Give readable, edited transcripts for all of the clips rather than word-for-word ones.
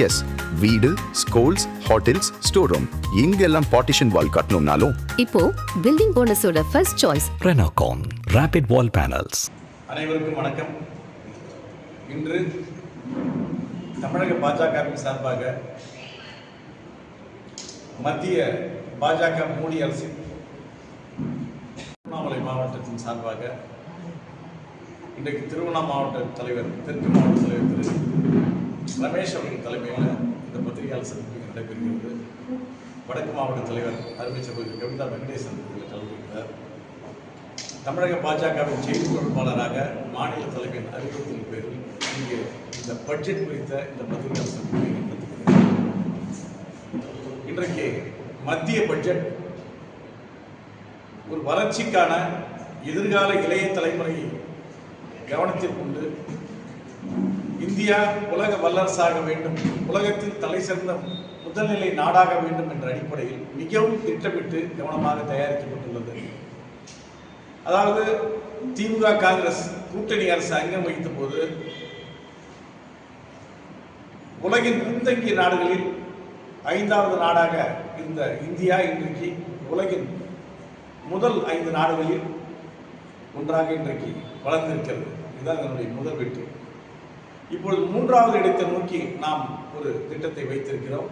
S, வீடு, schools, hotels, store room இங்கெல்லாம் partition wall கட்டணும்னாலும் இப்போ பில்டிங் போனஸோட first choice Renocon Rapid Wall Panels. அனைவருக்கும் வணக்கம். இன்று தமிழக பாஜகவின் சார்பாக மத்திய பாஜக மோடி அரசின் திருவண்ணாமலை மாவட்டத்தின் சார்பாக இன்றைக்கு திருவண்ணாமலை மாவட்ட தலைவர், தெற்கு மாவட்ட தலைவர் திரு ரமேஷ் அவர்கள் தலைமையில் இந்த பத்திரிகையாளர் சந்திப்பு நடைபெறுகிறது. வடக்கு மாவட்ட தலைவர் அருமை சகோதரி கவிதா வெங்கடேசன் கலந்துகிறார். தமிழக பாஜகவின் செய்தி தொடர்பாளராக மாநில தலைமையின் அறிவுறுத்தலின் பேரில் இங்கே இந்த பட்ஜெட் குறித்த இந்த பத்திரிகையாளர் சந்திப்பை நடத்துகிறேன். இன்றைக்கு மத்திய பட்ஜெட் ஒரு வளர்ச்சிக்கான எதிர்கால இளைய தலைமுறையை கவனத்தில் கொண்டு இந்தியா உலக வல்லரசாக வேண்டும், உலகத்தில் தலை சிறந்த முதல்நிலை நாடாக வேண்டும் என்ற அடிப்படையில் மிகவும் திட்டமிட்டு கவனமாக தயாரிக்கப்பட்டுள்ளது. அதாவது திமுக காங்கிரஸ் கூட்டணி அரசு அங்கம் வகித்த போது உலகின் பின்தங்கிய நாடுகளில் 5வது நாடாக இருந்த இந்தியா இன்றைக்கு உலகின் முதல் 5 நாடுகளில் ஒன்றாக இன்றைக்கு வளர்ந்திருக்கிறது. இதுதான் இதனுடைய முதல் வெற்றி. இப்பொழுது 3வது இடத்தை நோக்கி நாம் ஒரு திட்டத்தை வைத்திருக்கிறோம்.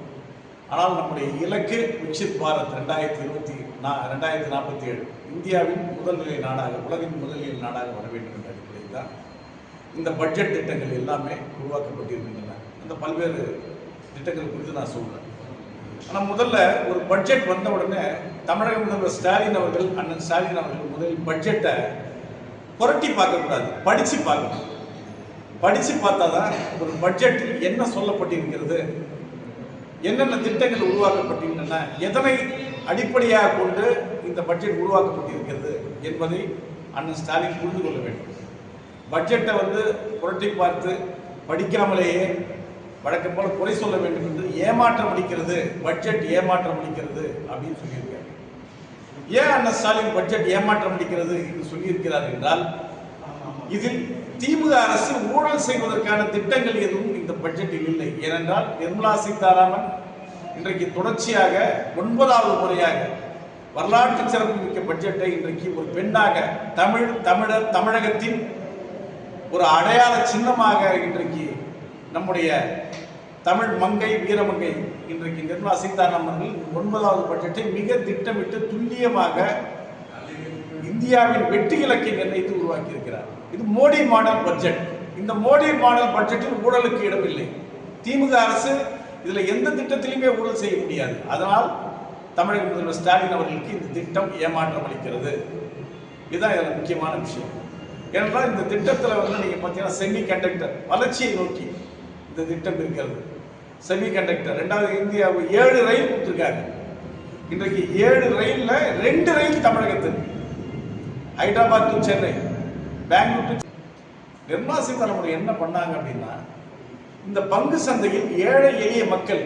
ஆனால் நம்முடைய இலக்கு விக்சித் பாரத் 2047 இந்தியாவின் முதல்நிலை நாடாக, உலகின் முதல்நிலை நாடாக வர வேண்டும் என்ற அடிப்படையில் தான் இந்த பட்ஜெட் திட்டங்கள் எல்லாமே உருவாக்கப்பட்டிருக்கின்றன. அந்த பல்வேறு திட்டங்கள் குறித்து நான் சொல்கிறேன். ஆனால் முதல்ல ஒரு பட்ஜெட் வந்த உடனே தமிழக முதல்வர் ஸ்டாலின் அவர்கள், அண்ணன் ஸ்டாலின் அவர்கள் முதலில் பட்ஜெட்டை புரட்டி பார்க்கக்கூடாது, படித்து பார்க்கணும். படித்து பார்த்தா தான் ஒரு பட்ஜெட்டில் என்ன சொல்லப்பட்டிருக்கிறது, என்னென்ன திட்டங்கள் உருவாக்கப்பட்டிருக்கின்றன, எதனை அடிப்படையாக கொண்டு இந்த பட்ஜெட் உருவாக்கப்பட்டிருக்கிறது என்பதை அண்ணன் ஸ்டாலின் புரிந்து கொள்ள வேண்டும். பட்ஜெட்டை புரட்டி பார்த்து படிக்காமலேயே வழக்கம் போல குறை சொல்ல வேண்டும் என்று ஏமாற்றம் அளிக்கிறது, பட்ஜெட் ஏமாற்றம் அளிக்கிறது அப்படின்னு சொல்லியிருக்காரு. ஏன் அண்ணன் ஸ்டாலின் பட்ஜெட் ஏமாற்றம் அளிக்கிறது என்று சொல்லியிருக்கிறார் என்றால், இதில் திமுக அரசு ஊழல் செய்வதற்கான திட்டங்கள் எதுவும் இந்த பட்ஜெட்டில் இல்லை. ஏனென்றால் நிர்மலா சீதாராமன் இன்றைக்கு தொடர்ச்சியாக 9வது முறையாக வரலாற்று சிறப்பு மிக்க பட்ஜெட்டை இன்றைக்கு ஒரு பெண்ணாக, தமிழகத்தின் ஒரு அடையாள சின்னமாக இன்றைக்கு நம்முடைய தமிழ் மங்கை, வீரமங்கை இன்றைக்கு நிர்மலா சீதாராமன் 9வது பட்ஜெட்டை மிக திட்டமிட்டு துல்லியமாக இந்தியாவின் வெற்றி இலக்கை நிர்ணயித்து உருவாக்கி இருக்கிறார். இது மோடி மாடல் பட்ஜெட். இந்த மோடி மாடல் பட்ஜெட்டில் ஊழலுக்கு இடமில்லை. திமுக அரசு இதில் எந்த திட்டத்திலுமே ஊழல் செய்ய முடியாது. அதனால் தமிழக முதல்வர் ஸ்டாலின் அவர்களுக்கு இந்த திட்டம் ஏமாற்றம் அளிக்கிறது. இதுதான் இதில் முக்கியமான விஷயம். ஏனென்றால் இந்த திட்டத்தில் நீங்கள் பார்த்தீங்கன்னா செமி கண்டக்டர் வளர்ச்சியை நோக்கி இந்த திட்டம் இருக்கிறது. செமி கண்டக்டர் 2வது இந்தியாவுக்கு 7 ரயில் கொடுத்துருக்காங்க. இன்றைக்கு 7 ரயிலில் 2 ரயில் தமிழகத்துக்கு, ஹைதராபாத் டு சென்னை, பெங்களூர் டு. நிர்மலா சீதாராமன் என்ன பண்ணாங்க அப்படின்னா, இந்த பங்கு சந்தையில் ஏழை எளிய மக்கள்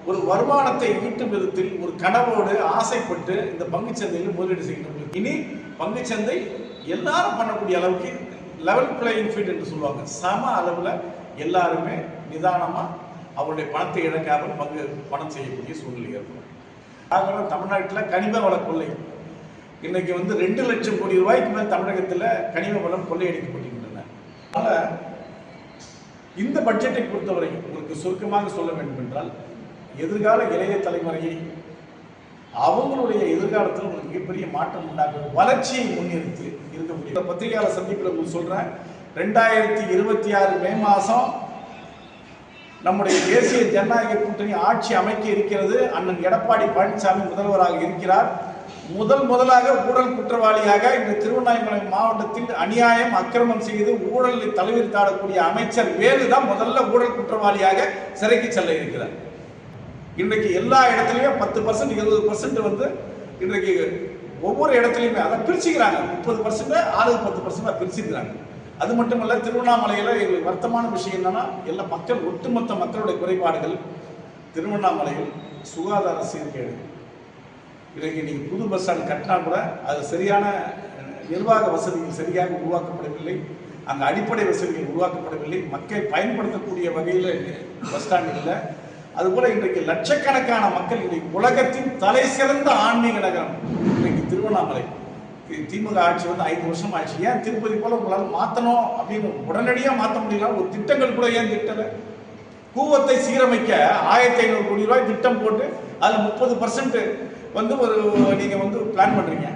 ஒரு வருமானத்தை ஈட்டும் விதத்தில் ஒரு கனவோடு ஆசைப்பட்டு இந்த பங்கு சந்தையில் முதலீடு செய்யணும். இனி பங்கு சந்தை எல்லாரும் பண்ணக்கூடிய அளவுக்கு லெவல் பிளேயிங் ஃபீல்ட் என்று சொல்லுவாங்க. சம அளவில் எல்லாருமே நிதானமாக அவருடைய பணத்தை இழக்காமல் பணம் செய்யக்கூடிய சூழ்நிலை ஏற்படும். ஆகவே தமிழ்நாட்டில் கனிம வள கொள்ளை இன்னைக்கு 2 லட்சம் கோடி ரூபாய்க்கு மேல் தமிழகத்தில் கனிம வளம் கொள்ளையடிக்கப்பட்டிருக்கின்றன. அதனால் இந்த பட்ஜெட்டை பொறுத்தவரை உங்களுக்கு சுருக்கமாக சொல்ல வேண்டும் என்றால், எதிர்கால இளைய தலைமுறையை அவங்களுடைய எதிர்காலத்தில் ஒரு மிகப்பெரிய மாற்றம் உண்டாகும் வளர்ச்சியை முன்னிறுத்தி இருக்கக்கூடிய பத்திரிகையாளர் சந்திப்பில் உங்களுக்கு சொல்கிறேன். 2026 மே மாதம் நம்முடைய தேசிய ஜனநாயக கூட்டணி ஆட்சி அமைக்க இருக்கிறது. அண்ணன் எடப்பாடி பழனிசாமி முதல்வராக இருக்கிறார். முதலாக ஊழல் குற்றவாளியாக இந்த திருவண்ணாமலை மாவட்டத்தில் அநியாயம் அக்கிரமம் செய்து ஊழலை தலைவிரித்தாடக்கூடிய அமைச்சர் வேலு தான் முதல்ல ஊழல் குற்றவாளியாக சிறைக்கு செல்ல இருக்கிறார். இன்றைக்கு எல்லா இடத்துலையும் 10% 20% இன்றைக்கு ஒவ்வொரு இடத்துலையுமே அதை பிரிச்சுக்கிறாங்க. 30% ஆளுக்கு 10% பிரிச்சுக்கிறாங்க. அது மட்டுமல்ல, திருவண்ணாமலையில் எங்களுக்கு வருத்தமான விஷயம் என்னன்னா, எல்லா ஒட்டுமொத்த மக்களுடைய குறைபாடுகள். திருவண்ணாமலையில் சுகாதார சீர்கேடு. இன்றைக்கு நீங்கள் புது பஸ் ஸ்டாண்ட் கட்டினா கூட அது சரியான நிர்வாக வசதிகள் சரியாக உருவாக்கப்படவில்லை. அங்கே அடிப்படை வசதிகள் உருவாக்கப்படவில்லை. மக்கள் பயன்படுத்தக்கூடிய வகையில் பஸ் ஸ்டாண்ட் இல்லை. அதுபோல் இன்றைக்கு லட்சக்கணக்கான மக்கள் இன்றைக்கு உலகத்தின் தலை சிறந்த ஆன்மீக நகரம் இன்றைக்கு திருவண்ணாமலை. திமுக ஆட்சி வந்து 5 வருஷம் ஆட்சி. ஏன் திருப்பதி போல உங்களால் மாற்றணும் அப்படின்னு உடனடியாக மாற்ற முடியல? ஒரு திட்டங்கள் கூட ஏன் திட்டலை? கூவத்தை சீரமைக்க 1500 கோடி ரூபாய் திட்டம் போட்டு அதில் 30% வந்து நீங்கள் வந்து பிளான் பண்ணுறீங்க.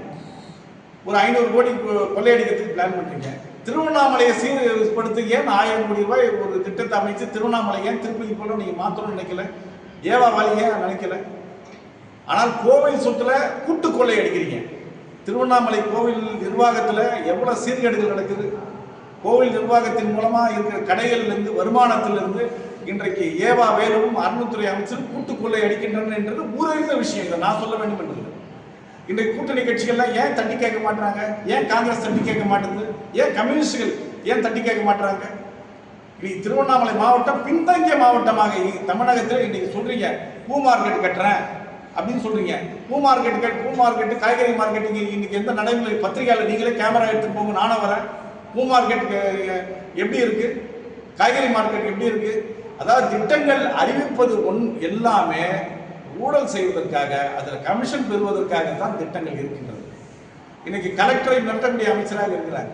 ஒரு 500 கோடி கொள்ளையடிக்கிறதுக்கு பிளான் பண்ணுறீங்க. திருவண்ணாமலையை சீர்படுத்த ஏன் 1000 கோடி ரூபாய் ஒரு திட்டத்தை அமைச்சு திருவண்ணாமலை ஏன் திருப்பதி போல நீங்கள் மாற்றணும்னு நினைக்கல? ஏவாவாலி ஏன் நினைக்கல? ஆனால் கோவில் சொத்துல கூட்டு கொள்ளை அடிக்கிறீங்க. திருவண்ணாமலை கோவில் நிர்வாகத்தில் எவ்வளோ சீர்கேடுகள் நடக்குது. கோவில் நிர்வாகத்தின் மூலமாக இருக்கிற கடைகளிலிருந்து வருமானத்திலிருந்து இன்றைக்கு ஏவா வேலுவும் அறநிலைத்துறை அமைச்சரும் கூட்டு கொள்ளை அடிக்கின்றனர் என்றது ஊரறிந்த விஷயம். இதை நான் சொல்ல வேண்டும் என்றது. இன்றைக்கு கூட்டணி கட்சிகள்லாம் ஏன் தட்டி கேட்க மாட்டாங்க? ஏன் காங்கிரஸ் தட்டி கேட்க மாட்டேங்குது? ஏன் கம்யூனிஸ்டுகள் ஏன் தட்டி கேட்க மாட்டாங்க? இன்னைக்கு திருவண்ணாமலை மாவட்டம் பின்தங்கிய மாவட்டமாக தமிழகத்தில் இன்னைக்கு சொல்றீங்க பூ மார்க்கெட் கட்டுறேன் அப்படின்னு சொல்றீங்க. பூ மார்க்கெட்டு காய்கறி மார்க்கெட்டிங் இன்னைக்கு எந்த நடைமுறை? பத்திரிகையாளர் நீங்களே கேமரா எடுத்துட்டு போங்க, நானும் வரேன். பூ மார்க்கெட் எப்படி இருக்கு? காய்கறி மார்க்கெட் எப்படி இருக்கு? அதாவது திட்டங்கள் அறிவிப்பது எல்லாமே ஊழல் செய்வதற்காக, அதில் கமிஷன் பெறுவதற்காக தான் திட்டங்கள் இருக்கின்றது. இன்னைக்கு கலெக்டரை மிரட்டக்கூடிய அமைச்சராக இருக்கிறாங்க.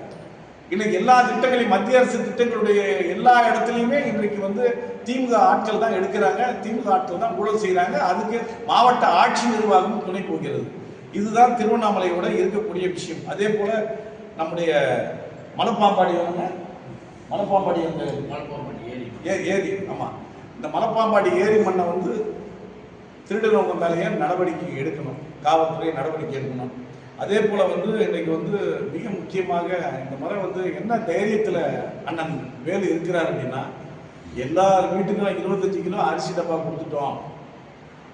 இன்னைக்கு எல்லா திட்டங்களையும் மத்திய அரசு திட்டங்களுடைய எல்லா இடத்துலையுமே இன்றைக்கு வந்து திமுக ஆட்கள் தான் எடுக்கிறாங்க, திமுக ஆட்கள் தான் ஊழல் செய்கிறாங்க. அதுக்கு மாவட்ட ஆட்சி நிர்வாகம் துணை போகிறது. இதுதான் திருவண்ணாமலையோட இருக்கக்கூடிய விஷயம். அதே போல நம்முடைய மலைப்பாம்பாடி அந்த ஏரி, ஆமாம், இந்த மலைப்பாம்பாடி ஏரி மண்ணை வந்து திருடுறவங்க மேலேயே நடவடிக்கை எடுக்கணும், காவல்துறை நடவடிக்கை எடுக்கணும். அதே போல் வந்து இன்றைக்கு வந்து மிக முக்கியமாக இந்த முறை வந்து என்ன தைரியத்தில் அண்ணன் வேலு இருக்கிறார் அப்படின்னா, எல்லார் வீட்டுக்கும் 25 கிலோ அரிசி டப்பா கொடுத்துட்டோம்,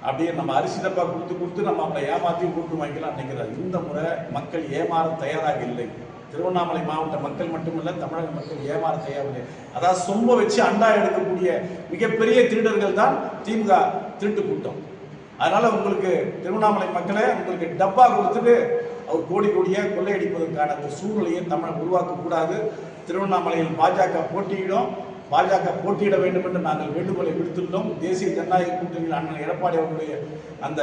அப்படியே நம்ம அரிசி டப்பா கொடுத்து நம்ம அவங்களை ஏமாற்றி கூட்டு வாங்கிக்கலாம் நினைக்கிறார். இந்த முறை மக்கள் ஏமாற தயாராக இல்லை. திருவண்ணாமலை மாவட்ட மக்கள் மட்டுமல்ல, தமிழக மக்கள் ஏமாற தயாரில்லை. அதாவது சொம்ப வச்சு அண்டா எடுக்கக்கூடிய மிகப்பெரிய திருடர்கள் தான் திமுக திருட்டு கூட்டம். அதனால உங்களுக்கு திருவண்ணாமலை மக்களே, உங்களுக்கு டப்பா கொடுத்துட்டு அவர் கோடியாக கொள்ளையடிப்பதற்கான ஒரு சூழ்நிலையை தமிழ் உருவாக்கக்கூடாது. திருவண்ணாமலையில் பாஜக போட்டியிட வேண்டும் என்று நாங்கள் வேண்டுகோளை விடுத்துள்ளோம். தேசிய ஜனநாயக கூட்டணியில் அண்ணன் எடப்பாடி அவர்களுடைய அந்த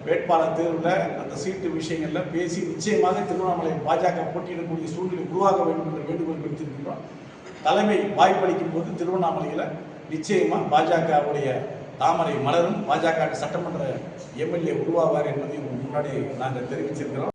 வேட்பாளர் தேர்வில் அந்த சீட்டு விஷயங்களில் பேசி நிச்சயமாக திருவண்ணாமலையில் பாஜக போட்டியிடக்கூடிய சூழ்நிலை உருவாக வேண்டும் என்று வேண்டுகோள் விடுத்திருக்கின்றோம். தலைமை வாய்ப்பளிக்கும் போது திருவண்ணாமலையில் நிச்சயமாக பாஜகவுடைய தாமரை மலரும், பாஜக சட்டமன்ற எம்எல்ஏ உருவாவார் என்பதை முன்னாடி நாங்கள் தெரிவிச்சிருக்கிறோம்.